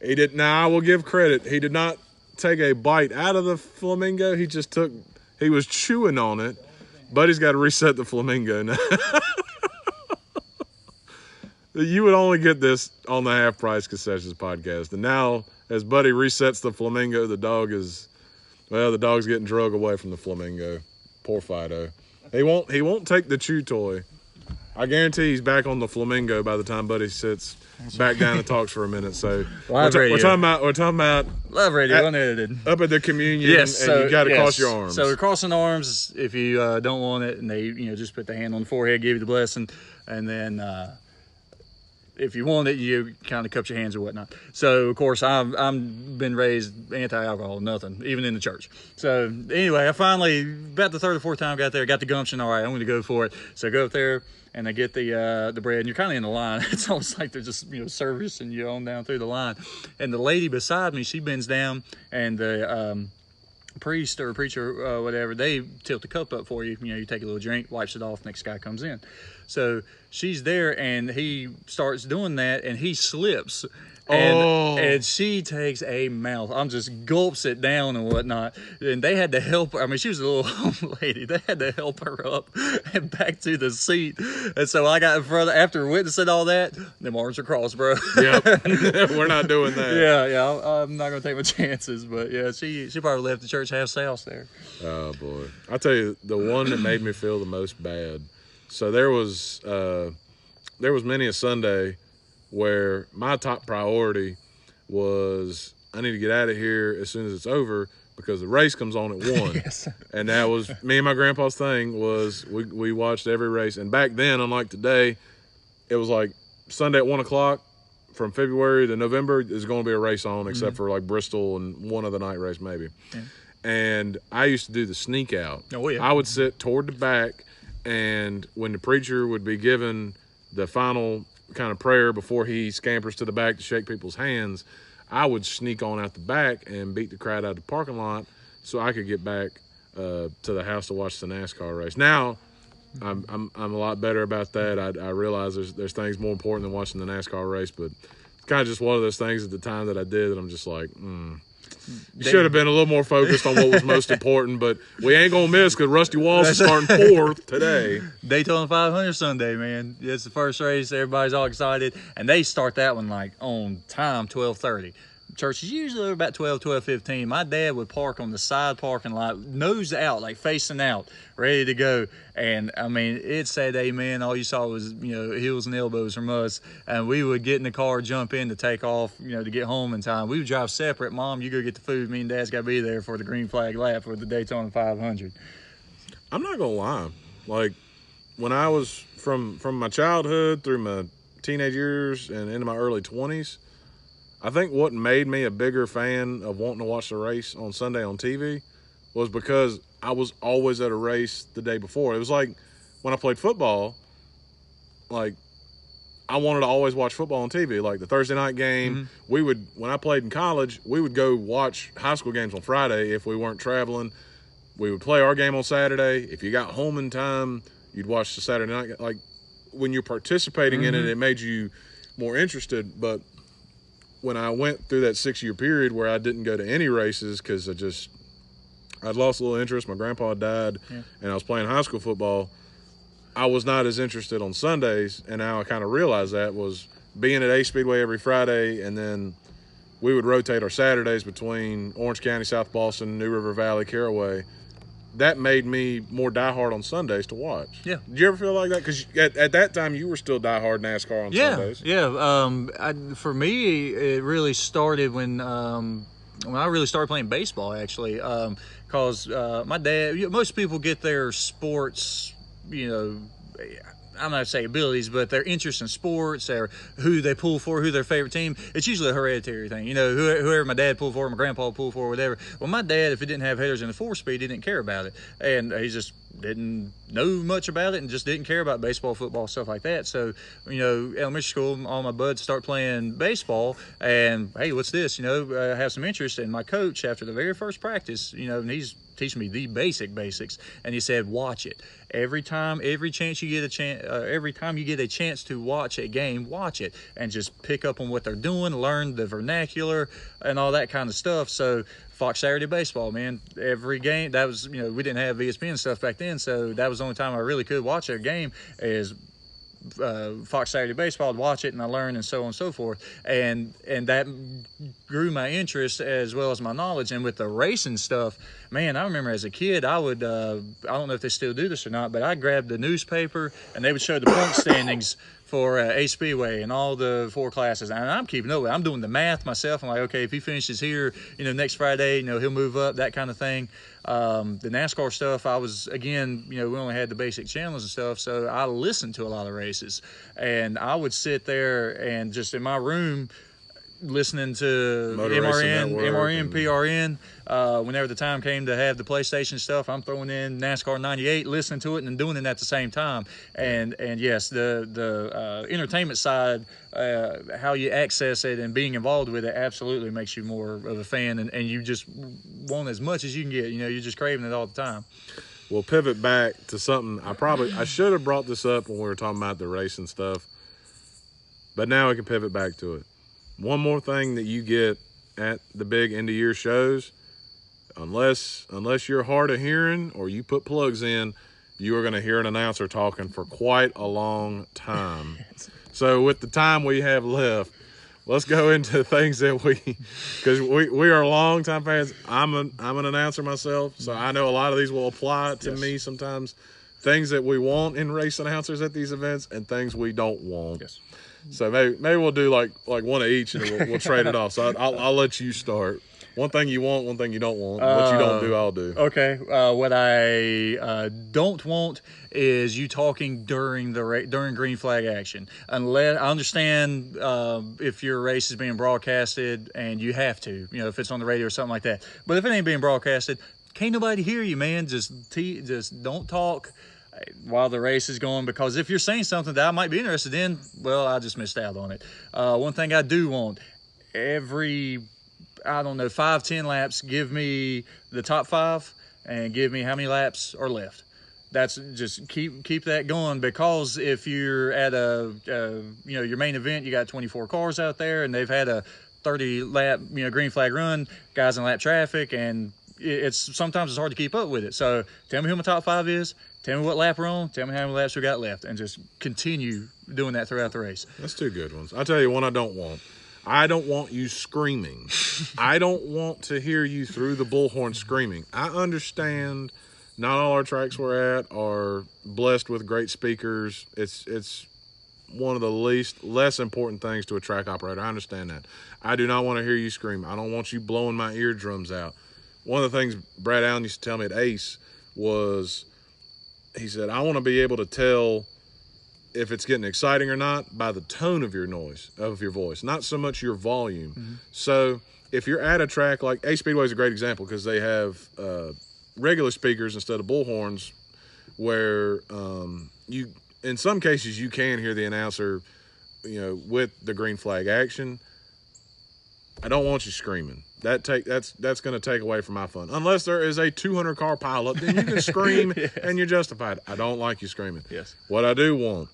I will give credit. He did not take a bite out of the flamingo. He was chewing on it. Buddy's got to reset the flamingo now. You would only get this on the Half Price Concessions podcast. And now, as Buddy resets the flamingo, the dog's getting drug away from the flamingo. Poor Fido. He won't take the chew toy. I guarantee he's back on the flamingo by the time Buddy sits back down and talks for a minute. So we're talking about Live radio unedited up at the communion. Yes, and you got to cross your arms. So we're crossing arms if you don't want it, and they just put the hand on the forehead, give you the blessing, and then if you want it, you kind of cup your hands or whatnot. So, of course, I'm been raised anti-alcohol, nothing, even in the church. So, anyway, I finally, about the third or fourth time I got there, got the gumption. All right, I'm going to go for it. So, I go up there, and I get the bread, and you're kind of in the line. It's almost like they're just, servicing you on down through the line. And the lady beside me, she bends down, and the priest or preacher, whatever, they tilt the cup up for you. You take a little drink, wipes it off, next guy comes in. So she's there, and he starts doing that, and he slips. And she takes a mouth. I'm just gulps it down and whatnot. And they had to help her. I mean, she was a little old lady. They had to help her up and back to the seat. And so I got in front of, after witnessing all that, them arms are crossed, bro. Yep. We're not doing that. Yeah. I'm not going to take my chances. But yeah, she probably left the church half south there. Oh, boy. I'll tell you, the one that made me feel the most bad. So there was many a Sunday where my top priority was I need to get out of here as soon as it's over because the race comes on at 1. Yes. And that was me and my grandpa's thing was we watched every race. And back then, unlike today, it was like Sunday at 1 o'clock from February to November is going to be a race on except for like Bristol and one other night race maybe. Yeah. And I used to do the sneak out. Oh, yeah. I would sit toward the back, and when the preacher would be given the final kind of prayer before he scampers to the back to shake people's hands, I would sneak on out the back and beat the crowd out of the parking lot so I could get back to the house to watch the NASCAR race. Now I'm a lot better about that. I realize there's things more important than watching the NASCAR race, but it's kind of just one of those things at the time that I did that I'm just like, You should have been a little more focused on what was most important, but we ain't going to miss because Rusty Walsh is starting 4th today. Daytona 500 Sunday, man. It's the first race. Everybody's all excited. And they start that one like on time, 12:30. Church is usually about 12:15. My dad would park on the side parking lot, nose out, like facing out, ready to go. And, I mean, it said amen. All you saw was, heels and elbows from us. And we would get in the car, jump in to take off, to get home in time. We would drive separate. Mom, you go get the food. Me and Dad's got to be there for the green flag lap for the Daytona 500. I'm not going to lie. Like, when I was from my childhood through my teenage years and into my early 20s, I think what made me a bigger fan of wanting to watch the race on Sunday on TV was because I was always at a race the day before. It was like when I played football, like I wanted to always watch football on TV. Like the Thursday night game, when I played in college, we would go watch high school games on Friday if we weren't traveling. We would play our game on Saturday. If you got home in time, you'd watch the Saturday night. Like when you're participating in it, it made you more interested. But when I went through that 6-year period where I didn't go to any races because I'd lost a little interest. My grandpa died, and I was playing high school football. I was not as interested on Sundays, and now I kind of realized that was being at Ace Speedway every Friday, and then we would rotate our Saturdays between Orange County, South Boston, New River Valley, Caraway. That made me more diehard on Sundays to watch. Yeah. Did you ever feel like that? Because at that time, you were still diehard NASCAR on Sundays. Yeah. For me, it really started when I really started playing baseball, actually. Because my dad, most people get their sports, I'm not going to say abilities, but their interest in sports or who they pull for, who their favorite team. It's usually a hereditary thing. Whoever my dad pulled for, my grandpa pulled for, whatever. Well, my dad, if it didn't have headers in the 4-speed, he didn't care about it. And he just didn't know much about it and just didn't care about baseball, football, stuff like that. So, elementary school, all my buds start playing baseball. And, hey, what's this? I have some interest. And my coach, after the very first practice, and he's teaching me the basics, and he said, watch it. Every time you get a chance to watch a game, watch it and just pick up on what they're doing, learn the vernacular and all that kind of stuff. So Fox Saturday Baseball, man, every game, that was, we didn't have ESPN stuff back then, so that was the only time I really could watch a game is Fox Saturday Baseball. I'd watch it and I learned and so on and so forth, and that grew my interest as well as my knowledge. And with the racing stuff, man, I remember as a kid I would I don't know if they still do this or not, but I grabbed the newspaper and they would show the point standings for Ace Speedway and all the 4 classes. And I'm keeping up with it. I'm doing the math myself. I'm like, okay, if he finishes here, next Friday, he'll move up, that kind of thing. The NASCAR stuff, I was, again, we only had the basic channels and stuff, so I listened to a lot of races. And I would sit there and just in my room listening to MRN, PRN. Whenever the time came to have the PlayStation stuff, I'm throwing in NASCAR 98, listening to it, and doing it at the same time. And yes, the entertainment side, how you access it and being involved with it absolutely makes you more of a fan, and you just want as much as you can get. You're just craving it all the time. We'll pivot back to something I should have brought this up when we were talking about the racing stuff, but now we can pivot back to it. One more thing that you get at the big end-of-year shows, unless you're hard of hearing or you put plugs in, you are going to hear an announcer talking for quite a long time. So with the time we have left, let's go into things that because we are long-time fans. I'm an announcer myself, so I know a lot of these will apply to me sometimes. Things that we want in race announcers at these events and things we don't want. Yes. So maybe we'll do like one of each, and we'll trade it off. So I'll let you start. One thing you want, one thing you don't want. What you don't do, I'll do. Okay. What I don't want is you talking during green flag action. Unless I understand if your race is being broadcasted and you have to, if it's on the radio or something like that. But if it ain't being broadcasted, can't nobody hear you, man. Just don't talk while the race is going, because if you're saying something that I might be interested in, well, I just missed out on it. One thing I do want, every 5-10 laps, give me the top 5 and give me how many laps are left. That's just keep that going, because if you're at your main event, you got 24 cars out there and they've had a 30 lap green flag run, guys in lap traffic, and sometimes it's hard to keep up with it. So tell me who my top 5 is. Tell me what lap we're on. Tell me how many laps we got left, and just continue doing that throughout the race. That's 2 good ones. I'll tell you one I don't want. I don't want you screaming. I don't want to hear you through the bullhorn screaming. I understand not all our tracks we're at are blessed with great speakers. It's one of the less important things to a track operator. I understand that. I do not want to hear you scream. I don't want you blowing my eardrums out. One of the things Brad Allen used to tell me at Ace was, he said, I want to be able to tell if it's getting exciting or not by the tone of your voice, not so much your volume. Mm-hmm. So if you're at a track like Ace Speedway is a great example, because they have regular speakers instead of bullhorns, where in some cases you can hear the announcer, with the green flag action. I don't want you screaming. That's going to take away from my fun. Unless there is a 200 car pileup, then you can scream yes. and you're justified. I don't like you screaming. Yes. What I do want,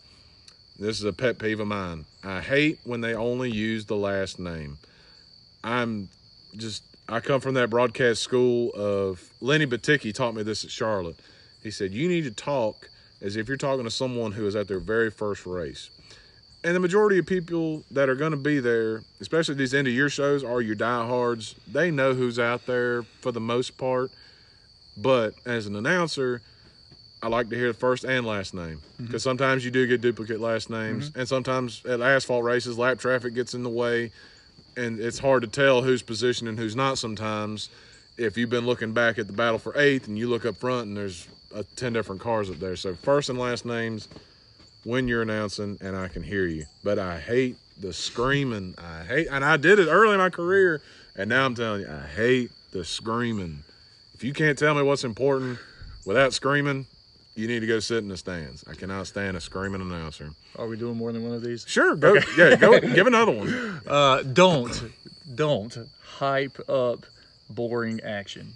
this is a pet peeve of mine. I hate when they only use the last name. I come from that broadcast school of Lenny Baticki taught me this at Charlotte. He said, you need to talk as if you're talking to someone who is at their very first race. And the majority of people that are going to be there, especially these end-of-year shows, are your diehards. They know who's out there for the most part. But as an announcer, I like to hear the first and last name, because sometimes you do get duplicate last names. And sometimes at asphalt races, lap traffic gets in the way, and it's hard to tell who's positioned and who's not sometimes. If you've been looking back at the battle for 8th and you look up front and there's 10 different cars up there. So first and last names when you're announcing, and I can hear you. But I hate the screaming. And I did it early in my career, and now I'm telling you, I hate the screaming. If you can't tell me what's important without screaming, you need to go sit in the stands. I cannot stand a screaming announcer. Are we doing more than one of these? Sure. Go. Okay. Yeah, go. Give another one. Don't hype up boring action.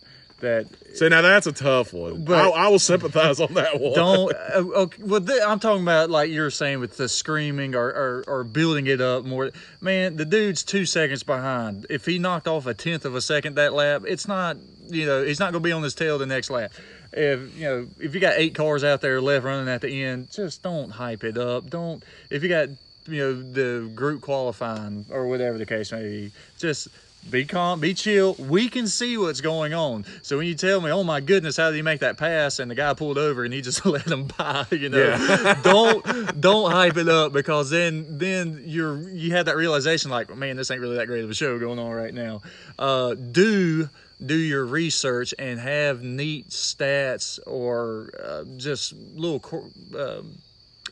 See, now that's a tough one. But I will sympathize on that one. Okay, well, I'm talking about, like you're saying, with the screaming or building it up more. Man, the dude's 2 seconds behind. If he knocked off a 1/10 of a second that lap, it's not, he's not going to be on his tail the next lap. If you got 8 cars out there left running at the end, just don't hype it up. If you got, the group qualifying or whatever the case may be, just Be calm, be chill. We can see what's going on. So when you tell me, oh my goodness, how did he make that pass? And the guy pulled over and he just let him by, don't hype it up, because then you have that realization like, man, this ain't really that great of a show going on right now. Do your research and have neat stats or just little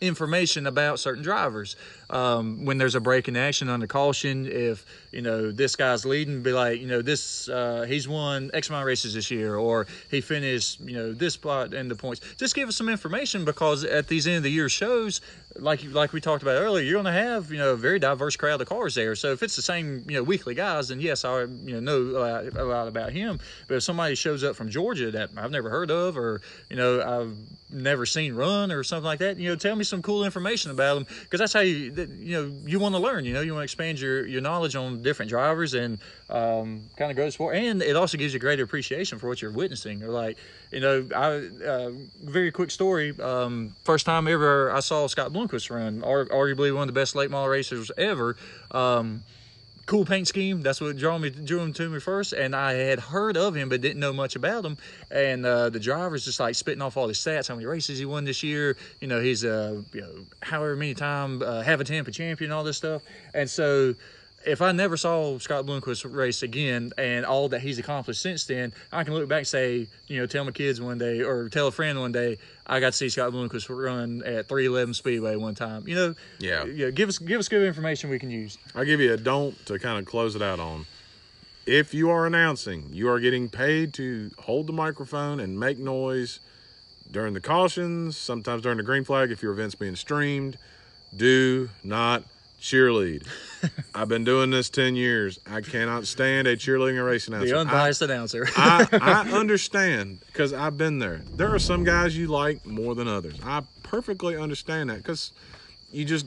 information about certain drivers. When there's a break in action on the caution, if this guy's leading, be like, this he's won X amount of races this year, or he finished this spot in the points. Just give us some information, because at these end of the year shows, like we talked about earlier, you're going to have a very diverse crowd of cars there. So if it's the same weekly guys, then yes, I know a lot about him. But if somebody shows up from Georgia that I've never heard of, or I've never seen run or something like that, tell me some cool information about them, because that's how you want to learn. You want to expand your knowledge on different drivers and kind of grow the sport. And it also gives you greater appreciation for what you're witnessing. Or like, very quick story. First time ever I saw Scott Bloomquist run, arguably one of the best late model racers ever. Cool paint scheme. That's what drew him to me first. And I had heard of him, but didn't know much about him. And the driver's just like spitting off all his stats, how many races he won this year. He's however many time have a Tampa champion, all this stuff. And so if I never saw Scott Bloomquist race again and all that he's accomplished since then, I can look back and say, tell my kids one day, or tell a friend one day, I got to see Scott Bloomquist run at 311 Speedway one time. Give us good information we can use. I'll give you a don't to kind of close it out on. If you are announcing, you are getting paid to hold the microphone and make noise during the cautions, sometimes during the green flag if your event's being streamed. Do not cheerlead. I've been doing this 10 years. I cannot stand a cheerleading or race announcer. The unbiased announcer. I understand, because I've been there. There are some guys you like more than others. I perfectly understand that, because you just,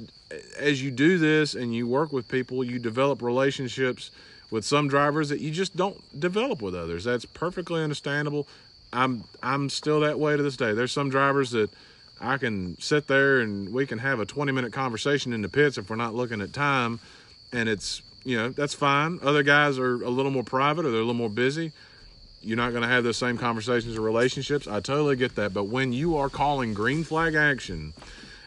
as you do this and you work with people, you develop relationships with some drivers that you just don't develop with others. That's perfectly understandable. I'm still that way to this day. There's some drivers that I can sit there and we can have a 20-minute conversation in the pits if we're not looking at time, and it's, that's fine. Other guys are a little more private, or they're a little more busy. You're not going to have those same conversations or relationships. I totally get that. But when you are calling green flag action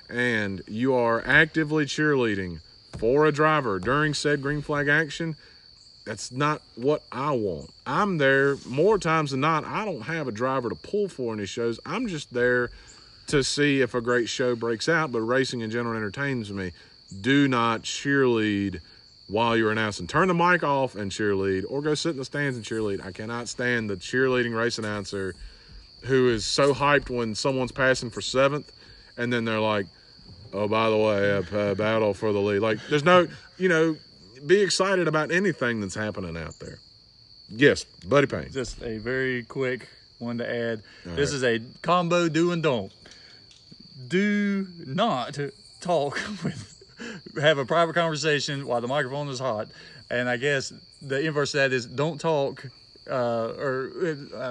and you are actively cheerleading for a driver during said green flag action, that's not what I want. I'm there more times than not. I don't have a driver to pull for in these shows. I'm just there to see if a great show breaks out, but racing in general entertains me. Do not cheerlead while you're announcing. Turn the mic off and cheerlead, or go sit in the stands and cheerlead. I cannot stand the cheerleading race announcer who is so hyped when someone's passing for 7th, and then they're like, oh, by the way, a battle for the lead. Like, there's no, be excited about anything that's happening out there. Yes, Buddy Payne. Just a very quick one to add. All this right. is a combo do and don't. Do not talk have a private conversation while the microphone is hot. And I guess the inverse of that is don't talk, or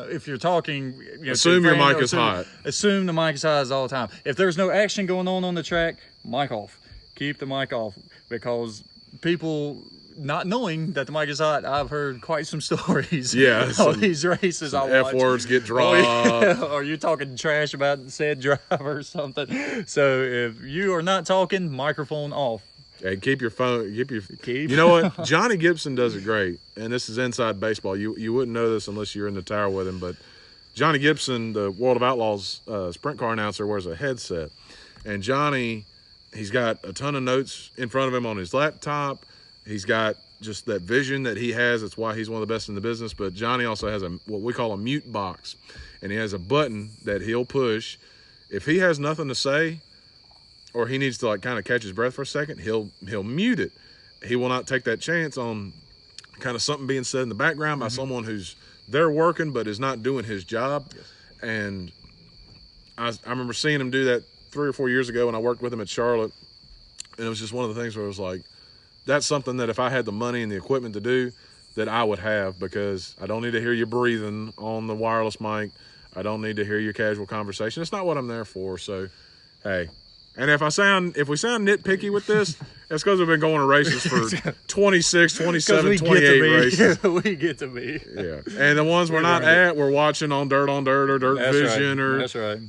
if you're talking, assume your mic is hot. Assume the mic is hot all the time. If there's no action going on the track, mic off. Keep the mic off, because people not knowing that the mic is hot, I've heard quite some stories. Yeah, all these races I watch. F words get dropped. Or you're talking trash about said driver or something. So if you are not talking, microphone off. And keep your phone. You know what? Johnny Gibson does it great, and this is inside baseball. You wouldn't know this unless you're in the tower with him, but Johnny Gibson, the World of Outlaws sprint car announcer, wears a headset, and Johnny, he's got a ton of notes in front of him on his laptop. He's got just that vision that he has. That's why he's one of the best in the business. But Johnny also has what we call a mute box, and he has a button that he'll push. If he has nothing to say, or he needs to kind of catch his breath for a second, he'll mute it. He will not take that chance on kind of something being said in the background by someone who's there working but is not doing his job. Yes. And I remember seeing him do that 3 or 4 years ago when I worked with him at Charlotte, and it was just one of the things where it was like, that's something that if I had the money and the equipment to do, that I would have, because I don't need to hear you breathing on the wireless mic. I don't need to hear your casual conversation. It's not what I'm there for. So, hey, and if we sound nitpicky with this, That's because we've been going to races for 26, 27, 28 races. We get to be. Yeah. And the ones we're not at, we're watching on Dirt or Dirt Vision or, That's right.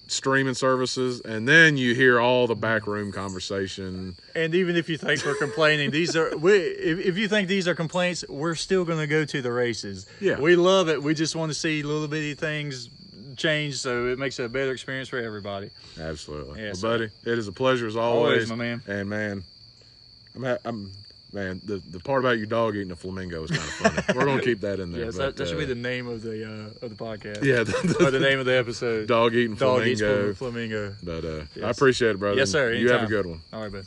Streaming services. And then you hear all the backroom conversation. And even if you think we're complaining, if you think these are complaints, we're still going to go to the races. Yeah. We love it. We just want to see little bitty things change so it makes it a better experience for everybody. Absolutely. Yes, well, buddy, it is a pleasure as always. Always, my man. And man, the part about your dog eating a flamingo is kind of funny. We're gonna keep that in there. Yes, that should be the name of the podcast. Yeah, or the name of the episode. Dog eating flamingo. Flamingo. But yes. I appreciate it, brother. Yes, sir. Anytime. You have a good one. All right, bud.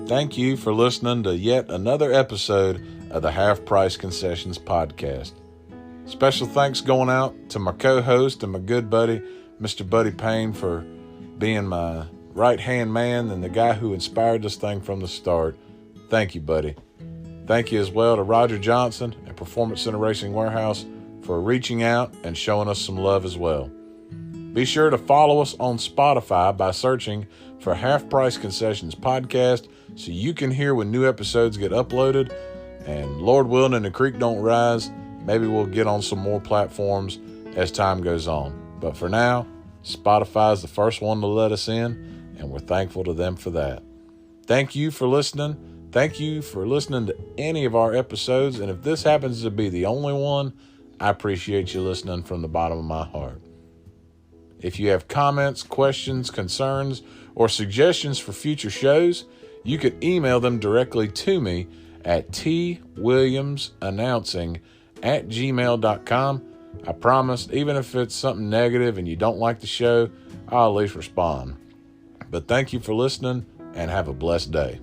Thank you for listening to yet another episode of the Half Price Concessions podcast. Special thanks going out to my co-host and my good buddy, Mr. Buddy Payne, for being my right-hand man and the guy who inspired this thing from the start. Thank you, buddy. Thank you as well to Roger Johnson at Performance Center Racing Warehouse for reaching out and showing us some love as well. Be sure to follow us on Spotify by searching for Half Price Concessions Podcast so you can hear when new episodes get uploaded. And Lord willing and the creek don't rise, maybe we'll get on some more platforms as time goes on. But for now, Spotify is the first one to let us in, and we're thankful to them for that. Thank you for listening. Thank you for listening to any of our episodes. And if this happens to be the only one, I appreciate you listening from the bottom of my heart. If you have comments, questions, concerns, or suggestions for future shows, you could email them directly to me at twilliamsannouncing@gmail.com. I promise, even if it's something negative and you don't like the show, I'll at least respond. But thank you for listening and have a blessed day.